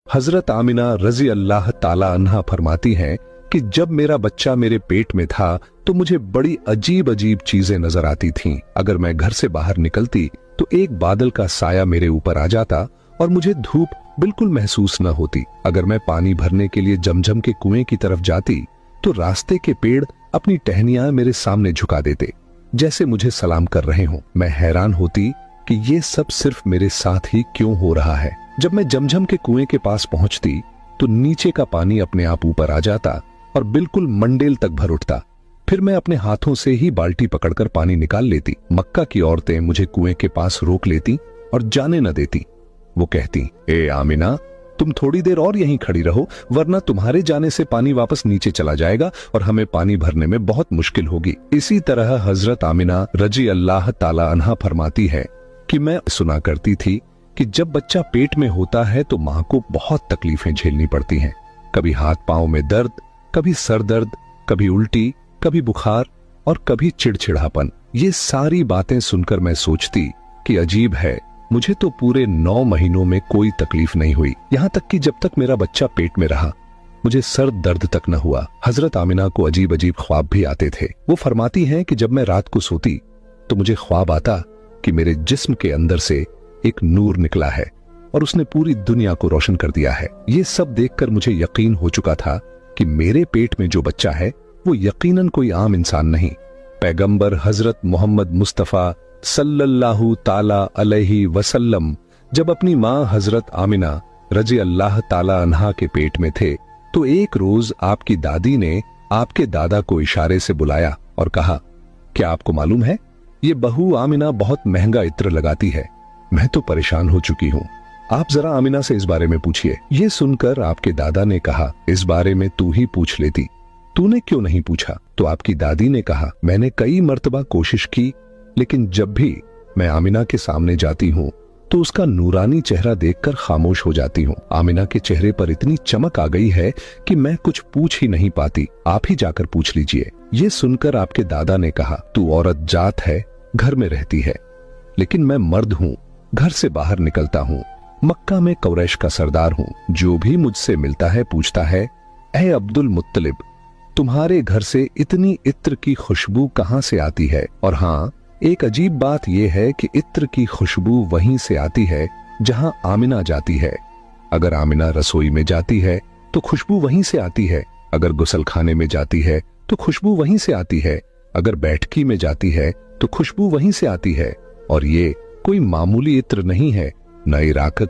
हजरत आमिना रजी अल्लाह ताला अन्हा फरमाती हैं कि जब मेरा बच्चा मेरे पेट में था तो मुझे बड़ी अजीब अजीब चीजें नजर आती थीं। अगर मैं घर से बाहर निकलती तो एक बादल का साया मेरे ऊपर आ जाता और मुझे धूप बिल्कुल महसूस न होती। अगर मैं पानी भरने के लिए जमजम के कुएं की तरफ जाती तो रास्ते के पेड़ अपनी टहनियां मेरे सामने झुका देते, जैसे मुझे सलाम कर रहे हों। मैं हैरान होती कि ये सब सिर्फ मेरे साथ ही क्यों हो रहा है। जब मैं जमजम के कुएं के पास पहुंचती तो नीचे का पानी अपने आप ऊपर आ जाता और बिल्कुल मंडेल तक भर उठता। फिर मैं अपने हाथों से ही बाल्टी पकड़कर पानी निकाल लेती। मक्का की औरतें मुझे कुएं के पास रोक लेती और जाने न देती। वो कहती, ए आमिना, तुम थोड़ी देर और यहीं खड़ी रहो, वरना तुम्हारे जाने से पानी वापस नीचे चला जाएगा और हमें पानी भरने में बहुत मुश्किल होगी। इसी तरह हजरत आमिना रजी अल्लाह ताला अन्हा फरमाती है कि मैं सुना करती थी कि जब बच्चा पेट में होता है तो मां को बहुत तकलीफें झेलनी पड़ती हैं। कभी हाथ पांव में दर्द, कभी सर दर्द, कभी उल्टी, कभी बुखार और कभी चिड़चिड़ापन। ये सारी बातें सुनकर मैं सोचती कि अजीब है, मुझे तो पूरे 9 महीनों में कोई तकलीफ नहीं हुई। यहां तक कि जब तक मेरा बच्चा पेट में रहा मुझे सर दर्द तक न हुआ। हजरत आमिना को अजीब अजीब ख्वाब भी आते थे। वो फरमाती हैं कि जब मैं रात को सोती तो मुझे ख्वाब आता कि मेरे जिस्म के अंदर से एक नूर निकला है और उसने पूरी दुनिया को रोशन कर दिया है। ये सब देखकर मुझे यकीन हो चुका था कि मेरे पेट में जो बच्चा है वो यकीनन कोई आम इंसान नहीं, पैगंबर हजरत मोहम्मद मुस्तफा सल्लल्लाहु ताला अलैहि वसल्लम जब अपनी मां हजरत आमिना रजी अल्लाह ताला अन्हा के पेट में थे तो एक रोज आपकी दादी ने आपके दादा को इशारे से बुलाया और कहा, क्या आपको मालूम है ये बहू आमिना बहुत महंगा इत्र लगाती है। मैं तो परेशान हो चुकी हूँ, आप जरा आमिना से इस बारे में पूछिए। ये सुनकर आपके दादा ने कहा, इस बारे में तू ही पूछ लेती, तूने क्यों नहीं पूछा? तो आपकी दादी ने कहा, मैंने कई मर्तबा कोशिश की, लेकिन जब भी मैं आमिना के सामने जाती हूँ तो उसका नूरानी चेहरा देखकर खामोश हो जाती हूँ। आमिना के चेहरे पर इतनी चमक आ गई है कि मैं कुछ पूछ ही नहीं पाती, आप ही जाकर पूछ लीजिए। ये सुनकर आपके दादा ने कहा, तू औरत जात है, घर में रहती है, लेकिन मैं मर्द हूँ, घर से बाहर निकलता हूँ, मक्का में कुरैश का सरदार हूँ। जो भी मुझसे मिलता है पूछता है, ऐ अब्दुल मुत्तलिब, तुम्हारे घर से इतनी इत्र की खुशबू कहाँ से आती है? और हाँ, एक अजीब बात यह है कि इत्र की खुशबू वहीं से आती है जहां आमिना जाती है। अगर आमिना रसोई में जाती है तो खुशबू वहीं से आती है, अगर गुसलखाने में जाती है तो खुशबू वहीं से आती है, अगर बैठकी में जाती है तो खुशबू वहीं से आती है। और ये कोई मामूली इत्र नहीं है, न इराक का